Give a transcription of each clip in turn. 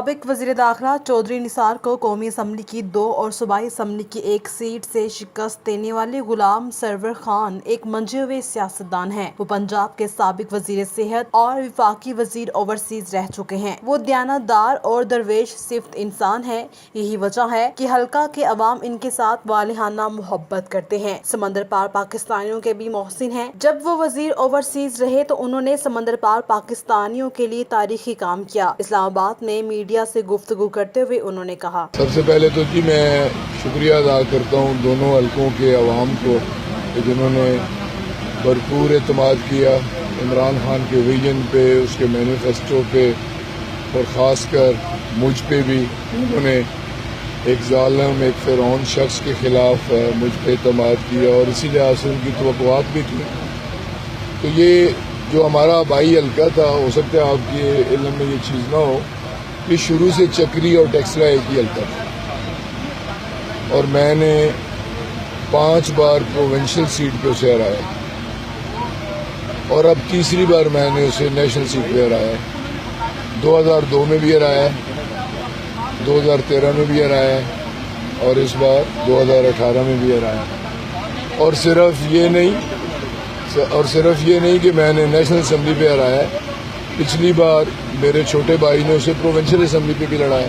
سابق وزیر داخلہ چودھری نثار کو قومی اسمبلی کی 2 اور صوبائی اسمبلی کی 1 سیٹ سے شکست دینے والے غلام سرور خان ایک منجے ہوئے سیاستدان ہیں۔ وہ پنجاب کے سابق وزیر صحت اور وفاقی وزیر اوورسیز رہ چکے ہیں۔ وہ دیانتدار اور درویش صفت انسان ہیں۔ یہی وجہ ہے کہ حلقہ کے عوام ان کے ساتھ والہانہ محبت کرتے ہیں۔ سمندر پار پاکستانیوں کے بھی محسن ہیں۔ جب وہ وزیر اوورسیز رہے تو انہوں نے سمندر پار پاکستانیوں کے لیے تاریخی کام کیا۔ اسلام آباد میں میڈیا سے گفتگو کرتے ہوئے انہوں نے کہا، سب سے پہلے تو جی میں شکریہ ادا کرتا ہوں دونوں حلقوں کے عوام کو کہ جنہوں نے بھرپور اعتماد کیا عمران خان کے ویژن پہ، اس کے مینیفیسٹو پہ، اور خاص کر مجھ پہ بھی انہوں نے ایک ظالم، ایک فرعون شخص کے خلاف مجھ پہ اعتماد کیا اور اسی لحاظ سے ان کی توقعات بھی کی۔ تو یہ جو ہمارا آبائی حلقہ تھا، ہو سکتا ہے آپ کے علم میں یہ چیز نہ ہو، یہ شروع سے چکری اور ٹیکسلا ایک ہی حلقہ تھا اور میں نے 5 بار پروونشل سیٹ پہ اسے ہرایا اور اب تیسری بار میں نے اسے نیشنل سیٹ پہ ہرایا۔ 2002 میں بھی ہرایا، 2013 میں بھی ہرایا اور اس بار 2018 میں بھی ہرایا۔ اور صرف یہ نہیں کہ میں نے نیشنل اسمبلی پہ ہرایا، پچھلی بار میرے چھوٹے بھائی نے اسے پروونشل اسمبلی پہ بھی لڑایا،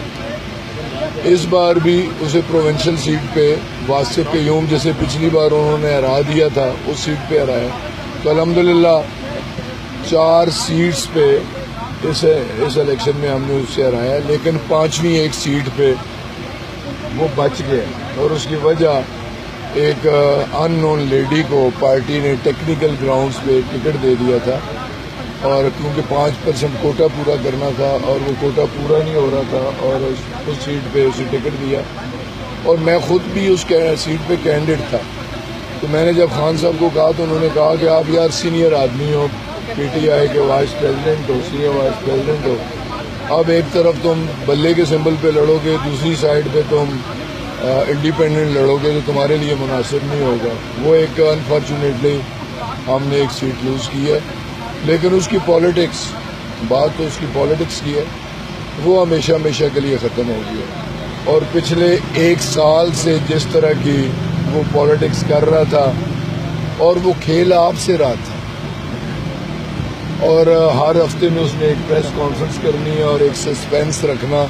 اس بار بھی اسے پروونشل سیٹ پہ واسف قیوم جیسے پچھلی بار انہوں نے ہرا دیا تھا اس سیٹ پہ ہرایا۔ تو الحمدللہ 4 سیٹس پہ اس الیکشن میں ہم نے اس سے ہرایا، لیکن 5ویں ایک سیٹ پہ وہ بچ گئے اور اس کی وجہ ایک ان نون لیڈی کو پارٹی نے ٹیکنیکل گراؤنڈز پہ ٹکٹ دے دیا تھا، اور کیونکہ 5% کوٹا پورا کرنا تھا اور وہ کوٹا پورا نہیں ہو رہا تھا اور اس سیٹ پہ اسے ٹکٹ دیا، اور میں خود بھی اس سیٹ پہ کینڈیڈیٹ تھا۔ تو میں نے جب خان صاحب کو کہا تو انہوں نے کہا کہ آپ یار سینئر آدمی ہو، پی ٹی آئی کے وائس پریزیڈنٹ ہو، سینئر وائس پریزیڈنٹ ہو، اب ایک طرف تم بلے کے سمبل پہ لڑو گے، دوسری سائڈ پہ تم انڈیپینڈنٹ لڑو گے، تو تمہارے لیے مناسب نہیں ہوگا۔ وہ ایک انفارچونیٹلی ہم نے ایک سیٹ لوز کی ہے، لیکن اس کی پالیٹکس، بات تو اس کی پالیٹکس کی ہے، وہ ہمیشہ کے لیے ختم ہو گئی ہے۔ اور پچھلے 1 سال سے جس طرح کی وہ پالیٹکس کر رہا تھا اور وہ کھیل آپ سے رہا تھا، اور ہر ہفتے میں اس نے ایک پریس کانفرنس کرنی ہے اور ایک سسپینس رکھنا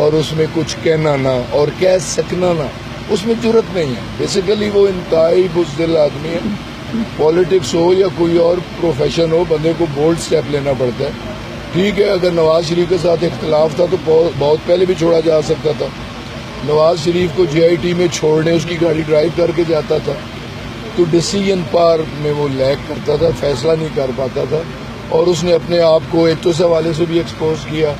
اور اس میں کچھ کہنا نہ اور کہہ سکنا نہ، اس میں جرت نہیں ہے۔ بیسیکلی وہ انتہائی بزدل آدمی ہے۔ پالیٹکس ہو یا کوئی اور پروفیشن ہو، بندے کو بولڈ سٹیپ لینا پڑتا ہے۔ ٹھیک ہے، اگر نواز شریف کے ساتھ اختلاف تھا تو بہت پہلے بھی چھوڑا جا سکتا تھا۔ نواز شریف کو جے آئی ٹی میں چھوڑنے اس کی گاڑی ڈرائیو کر کے جاتا تھا تو ڈیسیژن پار میں وہ لیک کرتا تھا، فیصلہ نہیں کر پاتا تھا، اور اس نے اپنے آپ کو ایک تو اس حوالے سے بھی ایکسپوز کیا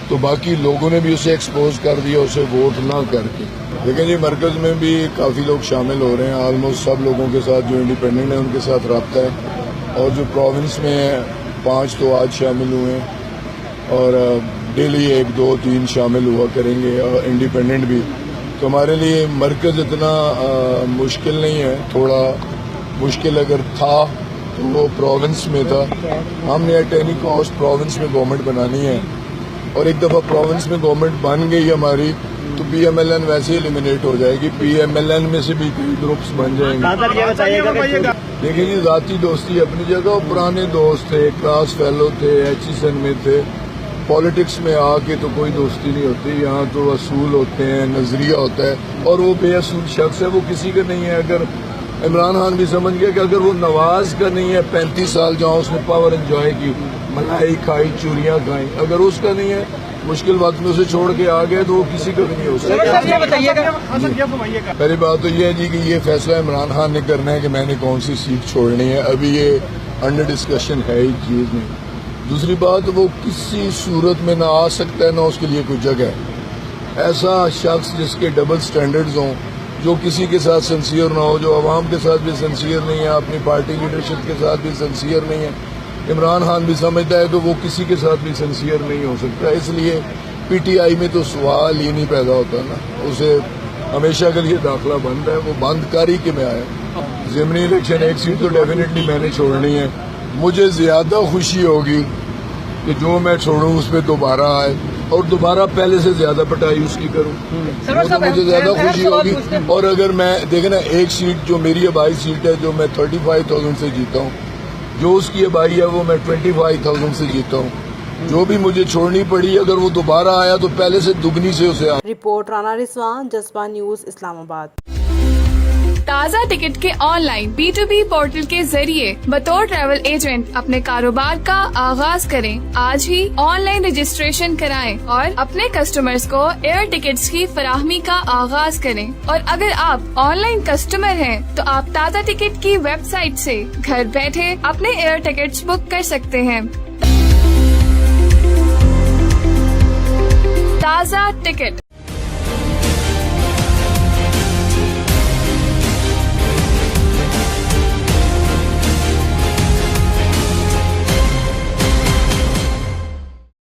تو باقی لوگوں نے بھی اسے ایکسپوز کر دیا اسے ووٹ نہ کر کے۔ لیکن یہ مرکز میں بھی کافی لوگ شامل ہو رہے ہیں، آلموسٹ سب لوگوں کے ساتھ جو انڈیپینڈنٹ ہیں ان کے ساتھ رابطہ ہے، اور جو پروونس میں ہیں 5 تو آج شامل ہوئے ہیں اور ڈیلی 1 2 3 شامل ہوا کریں گے، اور انڈیپینڈنٹ بھی۔ تو ہمارے لیے مرکز اتنا مشکل نہیں ہے، تھوڑا مشکل اگر تھا تو وہ پروونس میں تھا۔ ہم نے ایٹ اینی کاسٹ پروونس میں گورنمنٹ بنانی ہے، اور ایک دفعہ پروونس میں گورنمنٹ بن گئی ہماری تو پی ایم ایل این ویسے ایلیمینیٹ ہو جائے گی، پی ایم ایل این میں سے بھی کئی گروپس بن جائیں گے۔ لیکن یہ ذاتی دوستی اپنی جگہ، پرانے دوست تھے، کلاس فیلو تھے، ایچ ای سن میں تھے۔ پالیٹکس میں آ کے تو کوئی دوستی نہیں ہوتی، یہاں تو اصول ہوتے ہیں، نظریہ ہوتا ہے، اور وہ بے اصول شخص ہے، وہ کسی کا نہیں ہے۔ اگر عمران خان بھی سمجھ گیا کہ اگر وہ نواز کا نہیں ہے، 35 سال جہاں اس نے پاور انجوائے کی، ملائی کھائی، چوریاں کھائیں، اگر اس کا نہیں ہے، مشکل وقت میں اسے چھوڑ کے آ گئے تو وہ کسی کا بھی نہیں ہو سکتا۔ پہلی بات تو یہ ہے جی کہ یہ فیصلہ عمران خان نے کرنا ہے کہ میں نے کون سی سیٹ چھوڑنی ہے، ابھی یہ انڈر ڈسکشن ہے ہی چیز نہیں۔ دوسری بات، وہ کسی صورت میں نہ آ سکتا ہے، نہ اس کے لیے کوئی جگہ ہے۔ ایسا شخص جس کے ڈبل سٹینڈرڈز ہوں، جو کسی کے ساتھ سنسیئر نہ ہو، جو عوام کے ساتھ بھی سنسیئر نہیں ہے، اپنی پارٹی لیڈرشپ کے ساتھ بھی سنسیئر نہیں ہے، عمران خان بھی سمجھتا ہے کہ وہ کسی کے ساتھ بھی سنسیئر نہیں ہو سکتا۔ اس لیے پی ٹی آئی میں تو سوال ہی نہیں پیدا ہوتا نا، اسے ہمیشہ کے لیے داخلہ بند ہے، وہ بند کاری کے میں آیا۔ ضمنی الیکشن 1 سیٹ تو ڈیفینیٹلی میں نے چھوڑنی ہے۔ مجھے زیادہ خوشی ہوگی کہ جو میں چھوڑوں اس پہ دوبارہ آئے، اور دوبارہ پہلے سے زیادہ پٹائی اس کی کروں وہ تو مجھے زیادہ خوشی ہوگی. اور اگر میں دیکھیں نا ایک سیٹ جو میری ابائی سیٹ ہے جو میں 35,000 سے جیتا ہوں, جو اس کی ابائی ہے وہ میں 25,000 سے جیتا ہوں. جو بھی مجھے چھوڑنی پڑی اگر وہ دوبارہ آیا تو پہلے سے دگنی سے اسے رپورٹ رانا رضوان, جذبہ نیوز, اسلام آباد. تازہ ٹکٹ کے آن لائن B2B پورٹل کے ذریعے بطور ٹریول ایجنٹ اپنے کاروبار کا آغاز کریں. آج ہی آن لائن رجسٹریشن کرائیں اور اپنے کسٹمرز کو ایئر ٹکٹس کی فراہمی کا آغاز کریں. اور اگر آپ آن لائن کسٹمر ہیں تو آپ تازہ ٹکٹ کی ویب سائٹ سے گھر بیٹھے اپنے ایئر ٹکٹس بک کر سکتے ہیں. تازہ ٹکٹ